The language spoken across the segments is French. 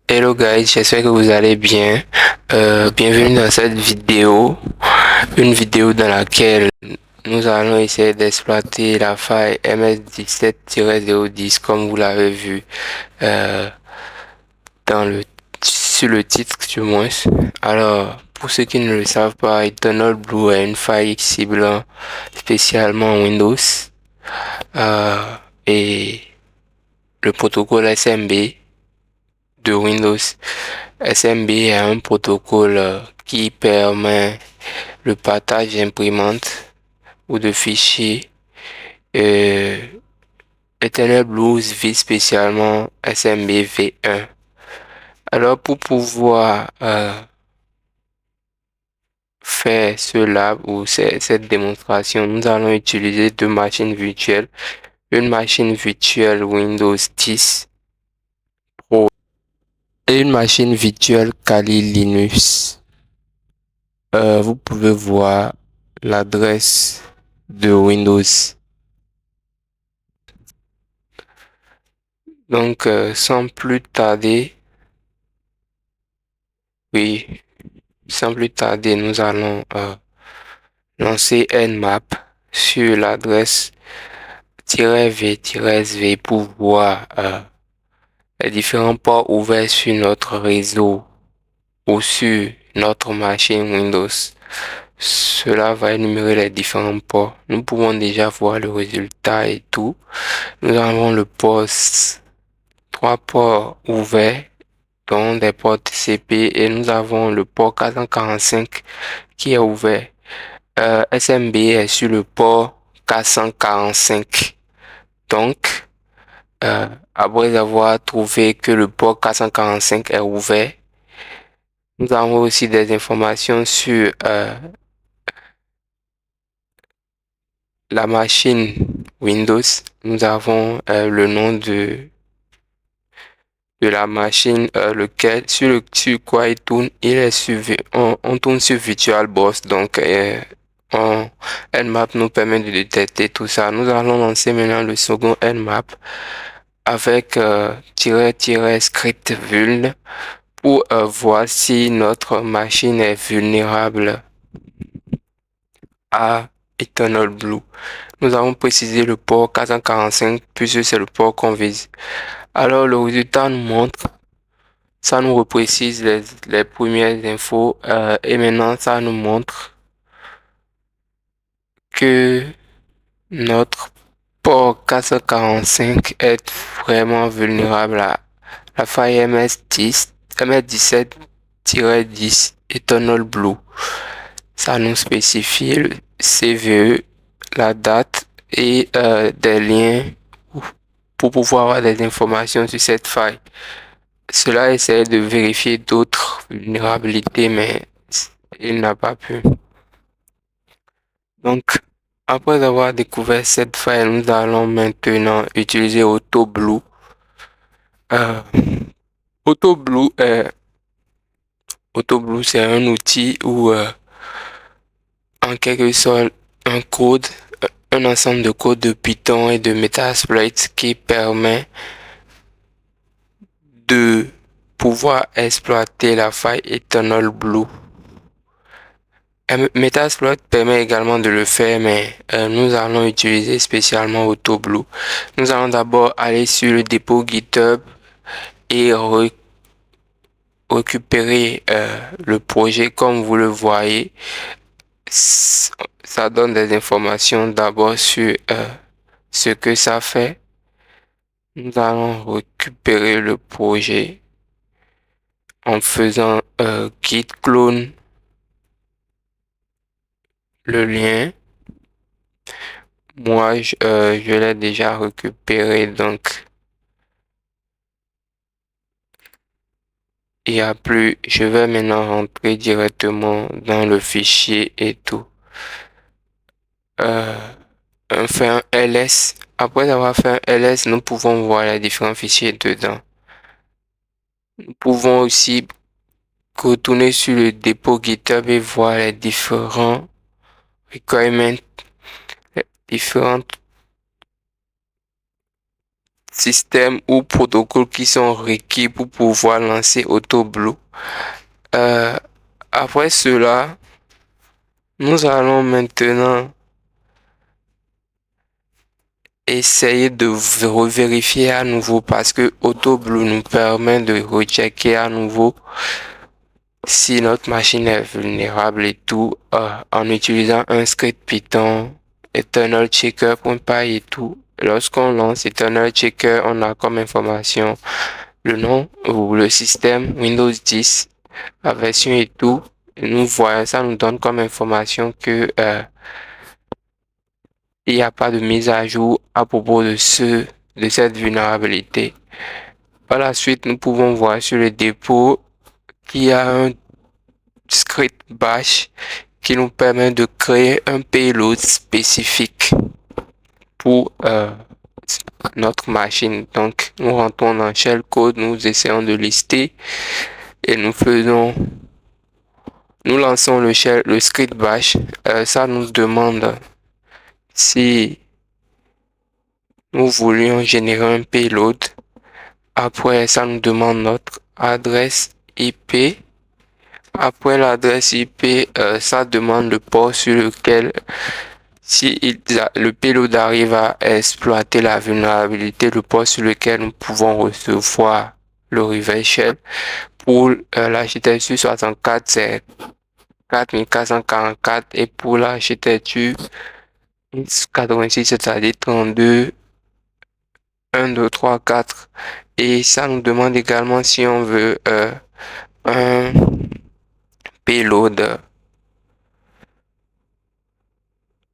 Hello guys, j'espère que vous allez bien. Bienvenue dans cette vidéo, une vidéo dans laquelle nous allons essayer d'exploiter la faille MS17-010 comme vous l'avez vu euh, dans sur le titre du moins. Alors, pour ceux qui ne le savent pas, Eternal Blue est une faille ciblant spécialement Windows euh, et le protocole SMB de Windows. SMB est un protocole qui permet le partage d'imprimantes ou de fichiers. Euh, Eternal Blues vise spécialement SMB V1. Alors pour pouvoir faire cela ou cette démonstration, nous allons utiliser deux machines virtuelles. Une machine virtuelle Windows 10 Pro et une machine virtuelle Kali Linux. Vous pouvez voir l'adresse de Windows. Donc, sans plus tarder, oui, sans plus tarder, nous allons lancer Nmap sur l'adresse -v-sv pour voir les différents ports ouverts sur notre réseau ou sur notre machine Windows. Cela va énumérer les différents ports. Nous pouvons déjà voir le résultat et tout. Nous avons le port, trois ports ouverts, dont des ports TCP, et nous avons le port 445 qui est ouvert. SMB est sur le port 445. Donc, après avoir trouvé que le port 445 est ouvert, nous avons aussi des informations sur la machine Windows. Nous avons le nom de la machine, lequel, sur quoi il tourne. Il est on tourne sur VirtualBox. Donc, Nmap nous permet de détecter tout ça. Nous allons lancer maintenant le second Nmap avec script vuln pour voir si notre machine est vulnérable à Eternal Blue. Nous avons précisé le port 445 puisque c'est le port qu'on vise. Alors le résultat nous montre, ça nous reprécise les premières infos et maintenant ça nous montre que notre port 445 est vraiment vulnérable à la faille MS17-10 Eternal Blue. Ça nous spécifie le CVE, la date et des liens pour pouvoir avoir des informations sur cette faille. Cela essaie de vérifier d'autres vulnérabilités, mais il n'a pas pu. Donc, après avoir découvert cette faille, nous allons maintenant utiliser AutoBlue. Euh, AutoBlue c'est un outil où, en quelque sorte, un ensemble de codes de Python et de Metasploit qui permet de pouvoir exploiter la faille Eternal Blue. Metasploit permet également de le faire, mais nous allons utiliser spécialement AutoBlue. Nous allons d'abord aller sur le dépôt GitHub et récupérer le projet comme vous le voyez. Ça donne des informations d'abord sur ce que ça fait. Nous allons récupérer le projet en faisant git clone le lien. Moi, je l'ai déjà récupéré, donc il n'y a plus. Je vais maintenant rentrer directement dans le fichier et tout. On fait un ls. Après avoir fait un ls, nous pouvons voir les différents fichiers dedans. Nous pouvons aussi retourner sur le dépôt GitHub et voir les différents requirements, les différentes systèmes ou protocoles qui sont requis pour pouvoir lancer AutoBlue. Après cela, nous allons maintenant essayer de revérifier à nouveau parce que AutoBlue nous permet de rechecker à nouveau si notre machine est vulnérable et tout en utilisant un script Python Eternal Checker.py et tout. Lorsqu'on lance Eternal Checker, on a comme information le nom ou le système Windows 10, la version et tout. Et nous voyons, ça nous donne comme information que il n'y a pas de mise à jour à propos de cette vulnérabilité. Par la suite, nous pouvons voir sur le dépôt qu'il y a un script bash qui nous permet de créer un payload spécifique pour notre machine. Donc, nous rentrons dans shellcode, nous essayons de lister et nous lançons le script bash. Ça nous demande si nous voulions générer un payload. Après, ça nous demande notre adresse IP. Après l'adresse IP, ça demande le port sur lequel, si le payload arrive à exploiter la vulnérabilité, le port sur lequel nous pouvons recevoir le reverse shell. Pour l'architecture 64, c'est 4444 et pour l'architecture 86, c'est-à-dire 32, 1, 2, 3, 4. Et ça nous demande également si on veut un payload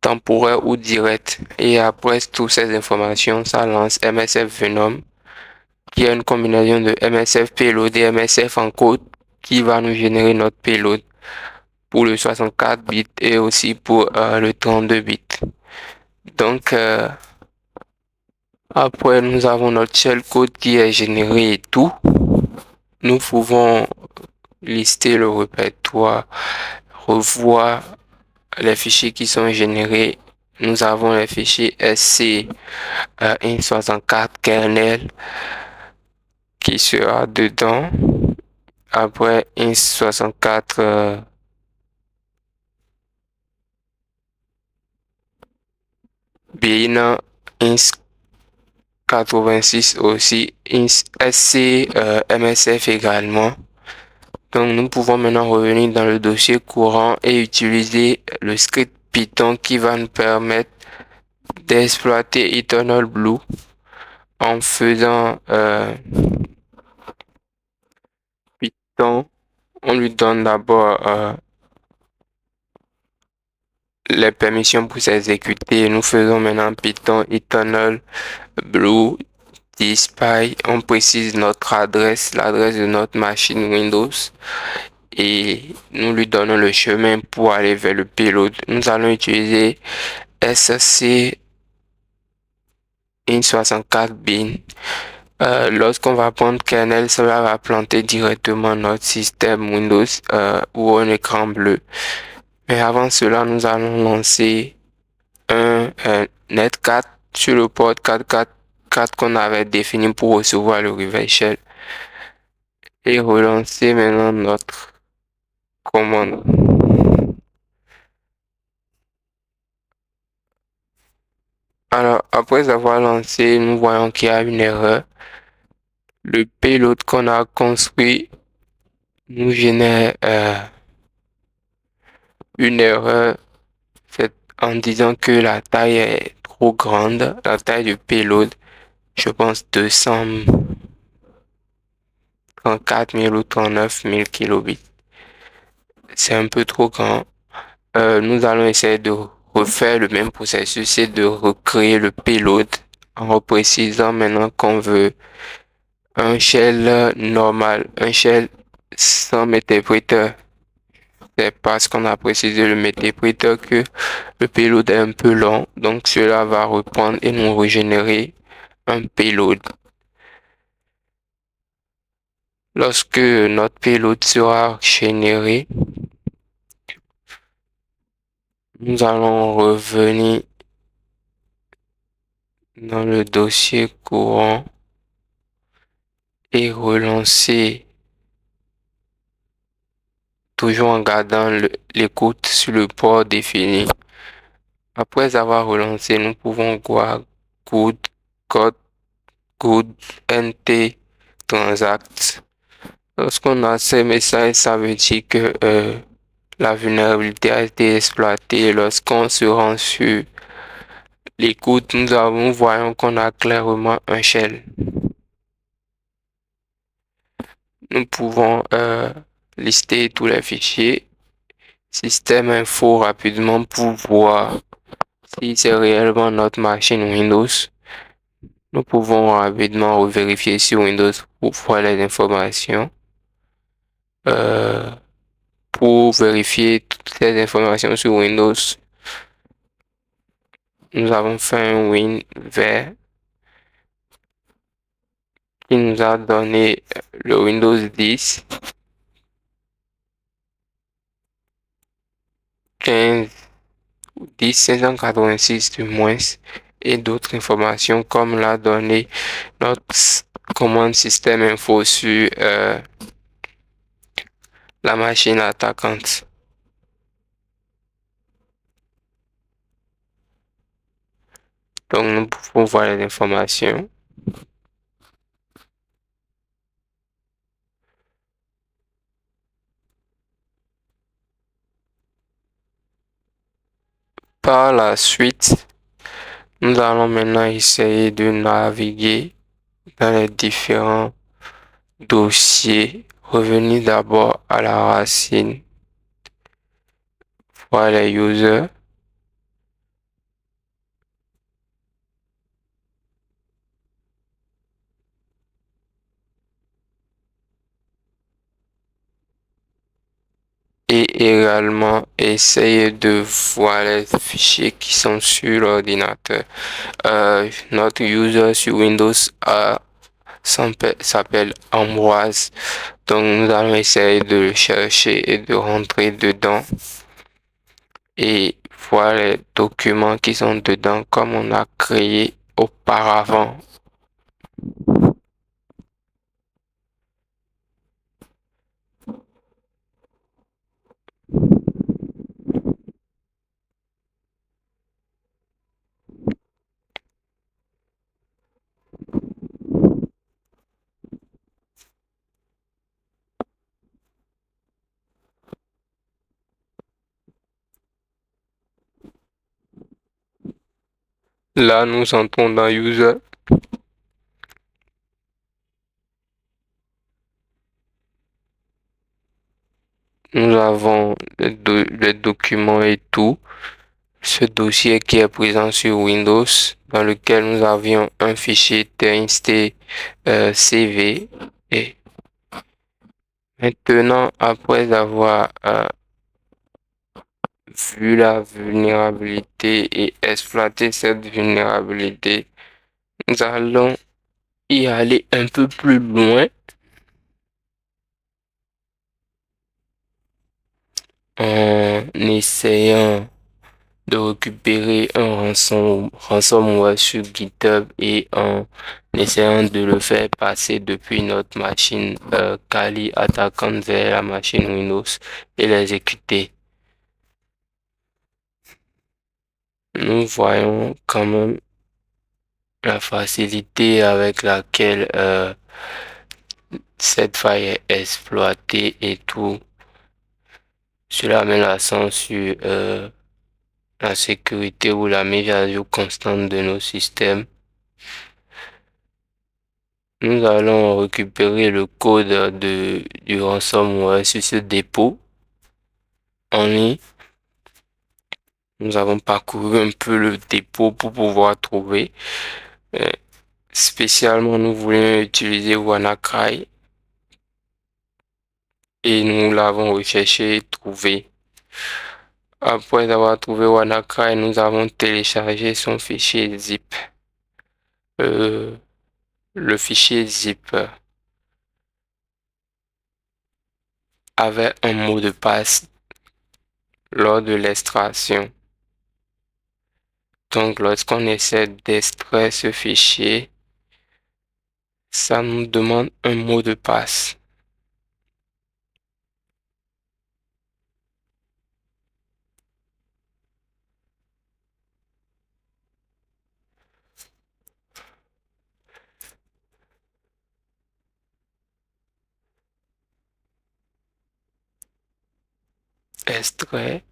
temporaire ou direct. Et après toutes ces informations, ça lance MSF Venom, qui est une combinaison de MSF payload et MSF encode qui va nous générer notre payload pour le 64 bits et aussi pour le 32 bits. Donc, après, nous avons notre shellcode qui est généré et tout. Nous pouvons lister le répertoire, revoir les fichiers qui sont générés. Nous avons les fichiers SC int64 kernel qui sera dedans. Après int64 bin int86 aussi, SC MSF également. Donc nous pouvons maintenant revenir dans le dossier courant et utiliser le script Python qui va nous permettre d'exploiter Eternal Blue en faisant Python. On lui donne d'abord les permissions pour s'exécuter. Nous faisons maintenant Python Eternal Blue Spy. On précise notre adresse, l'adresse de notre machine Windows. Et nous lui donnons le chemin pour aller vers le payload. Nous allons utiliser SC int64 bin. Lorsqu'on va prendre kernel, cela va planter directement notre système Windows ou un écran bleu. Mais avant cela, nous allons lancer un net4 sur le port 444 qu'on avait défini pour recevoir le reverse shell et relancer maintenant notre commande. Alors, après avoir lancé, nous voyons qu'il y a une erreur. Le payload qu'on a construit nous génère une erreur en disant que la taille est trop grande. La taille du payload, je pense 234 000 ou 39 000 kilobits. C'est un peu trop grand. Nous allons essayer de refaire le même processus, c'est de recréer le payload en reprécisant maintenant qu'on veut un shell normal, un shell sans métapréteur. C'est parce qu'on a précisé le métapréteur que le payload est un peu long, donc cela va reprendre et nous régénérer un payload. Lorsque notre payload sera généré, nous allons revenir dans le dossier courant et relancer toujours en gardant l'écoute sur le port défini. Après avoir relancé, nous pouvons voir good, code, good, nt, transact. Lorsqu'on a ces messages, ça veut dire que la vulnérabilité a été exploitée. Lorsqu'on se rend sur l'écoute, voyons qu'on a clairement un shell. Nous pouvons lister tous les fichiers système info rapidement pour voir si c'est réellement notre machine Windows. Nous pouvons rapidement vérifier sur Windows pour voir les informations. Pour vérifier toutes les informations sur Windows, nous avons fait un WinVer qui nous a donné le Windows 10, 15, 10, 586 du moins, et d'autres informations comme l'a donné notre commande système info sur la machine attaquante. Donc nous pouvons voir les informations. Par la suite, nous allons maintenant essayer de naviguer dans les différents dossiers. Revenir d'abord à la racine, voir les users. Et également essayer de voir les fichiers qui sont sur l'ordinateur. Notre user sur Windows s'appelle Ambroise. Donc nous allons essayer de le chercher et de rentrer dedans et voir les documents qui sont dedans comme on a créé auparavant. Là, nous entrons dans User. Nous avons les documents et tout. Ce dossier qui est présent sur Windows, dans lequel nous avions un fichier txt cv. Et maintenant, après avoir vu la vulnérabilité et exploité cette vulnérabilité, nous allons y aller un peu plus loin en essayant de récupérer un ransomware sur GitHub et en essayant de le faire passer depuis notre machine Kali attaquante vers la machine Windows et l'exécuter. Nous voyons quand même la facilité avec laquelle cette faille est exploitée et tout. Cela met l'accent sur la sécurité ou la mise à jour constante de nos systèmes. Nous allons récupérer le code du ransomware sur ce dépôt en ligne. Nous avons parcouru un peu le dépôt pour pouvoir trouver. Spécialement, nous voulions utiliser WannaCry et nous l'avons recherché et trouvé. Après avoir trouvé WannaCry, nous avons téléchargé son fichier zip. Le fichier zip avait un mot de passe lors de l'extraction. Donc, lorsqu'on essaie d'extraire ce fichier, ça nous demande un mot de passe. Extrait.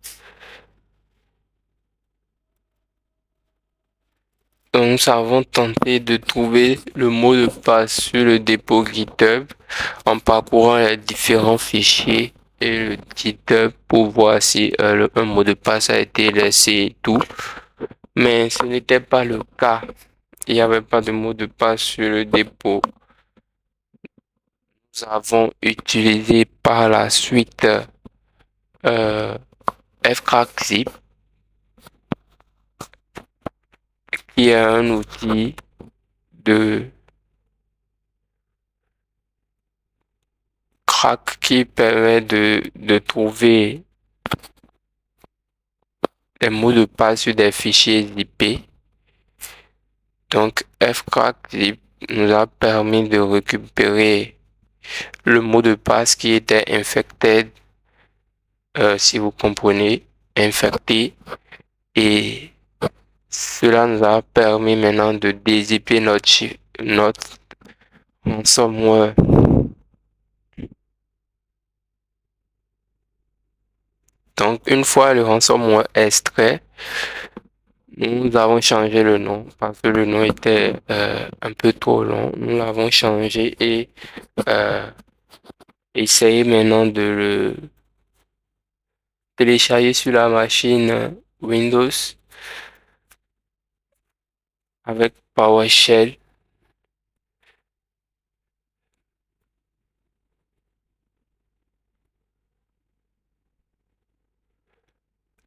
Donc, nous avons tenté de trouver le mot de passe sur le dépôt GitHub en parcourant les différents fichiers et le GitHub pour voir si un mot de passe a été laissé et tout. Mais ce n'était pas le cas. Il n'y avait pas de mot de passe sur le dépôt. Nous avons utilisé par la suite fcrackzip, qui est un outil de crack qui permet de trouver des mots de passe sur des fichiers zippés. Donc fcrackzip nous a permis de récupérer le mot de passe qui était infected, si vous comprenez, infecté, et cela nous a permis maintenant de dézipper notre ransomware. Donc, une fois le ransomware extrait, nous avons changé le nom parce que le nom était un peu trop long. Nous l'avons changé et essayé maintenant de le télécharger sur la machine Windows avec PowerShell.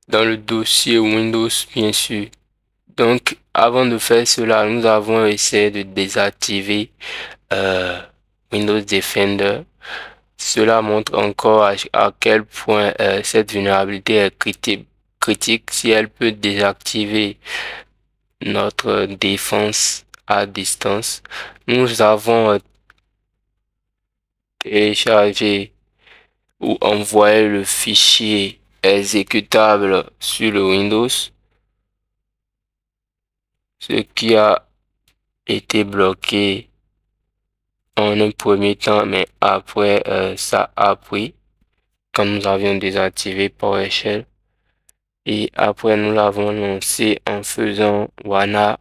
Dans le dossier Windows, bien sûr. Donc, avant de faire cela, nous avons essayé de désactiver Windows Defender. Cela montre encore à quel point cette vulnérabilité est critique si elle peut désactiver notre défense à distance. Nous avons téléchargé ou envoyé le fichier exécutable sur le Windows, ce qui a été bloqué en un premier temps, mais après ça a pris quand nous avions désactivé PowerShell. Et après, nous l'avons lancé en faisant wana.exec.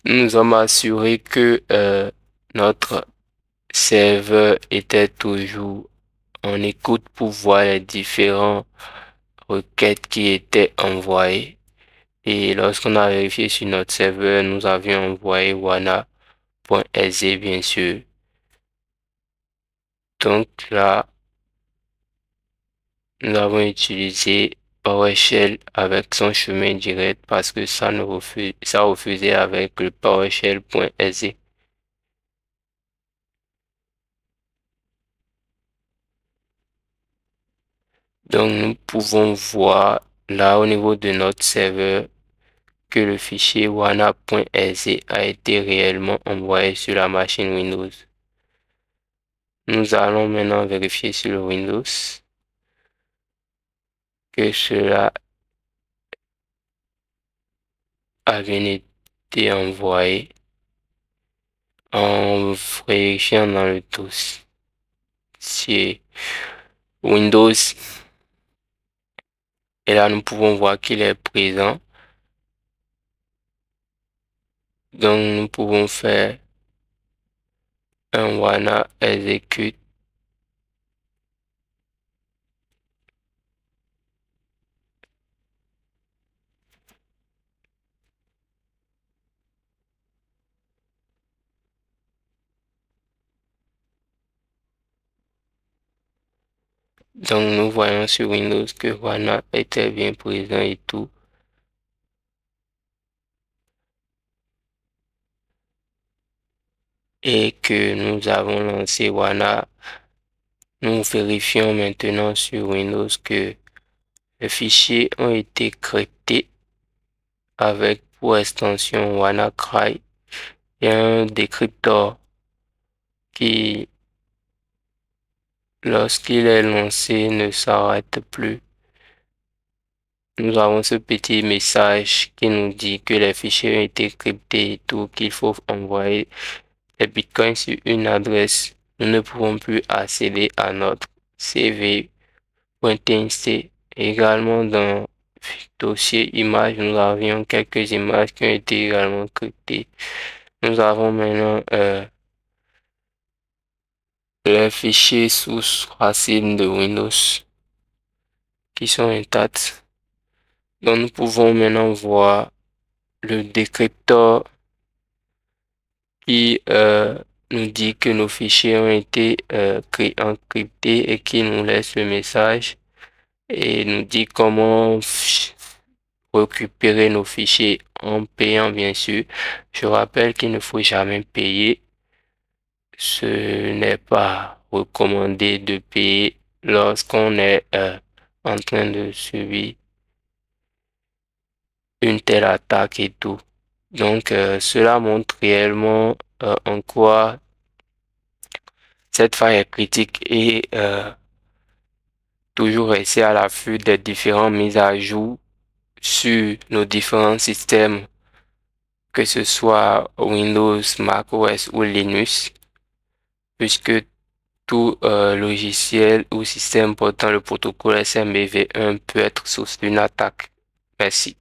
Nous nous sommes assurés que notre serveur était toujours en écoute pour voir les différentes requêtes qui étaient envoyées. Et lorsqu'on a vérifié sur notre serveur, nous avions envoyé wana.exe, bien sûr. Donc là, nous avons utilisé PowerShell avec son chemin direct parce que ça refusait avec le PowerShell.exe. Donc nous pouvons voir là au niveau de notre serveur que le fichier wana.exe a été réellement envoyé sur la machine Windows. Nous allons maintenant vérifier sur le Windows que cela a bien été envoyé en vérifiant dans le dossier Windows. Et là, nous pouvons voir qu'il est présent. Donc, nous pouvons faire un wana execute. Donc, nous voyons sur Windows que wana était bien présent et tout. et que nous avons lancé WANA, nous vérifions maintenant sur Windows que les fichiers ont été cryptés avec pour extension WannaCry. Il y a un décrypteur qui, lorsqu'il est lancé, ne s'arrête plus. Nous avons ce petit message qui nous dit que les fichiers ont été cryptés et tout, qu'il faut envoyer les bitcoins sur une adresse. Nous ne pouvons plus accéder à notre CV.txt. Également dans le dossier images, nous avions quelques images qui ont été également cryptées. Nous avons maintenant les fichiers sources racines de Windows qui sont intacts. Donc nous pouvons maintenant voir le décrypteur qui nous dit que nos fichiers ont été encryptés et qui nous laisse le message et nous dit comment récupérer nos fichiers en payant bien sûr. Je rappelle qu'il ne faut jamais payer. Ce n'est pas recommandé de payer lorsqu'on est en train de subir une telle attaque et tout. Donc cela montre réellement en quoi cette faille est critique et toujours rester à l'affût des différentes mises à jour sur nos différents systèmes, que ce soit Windows, macOS ou Linux, puisque tout logiciel ou système portant le protocole SMBv1 peut être source d'une attaque. Merci.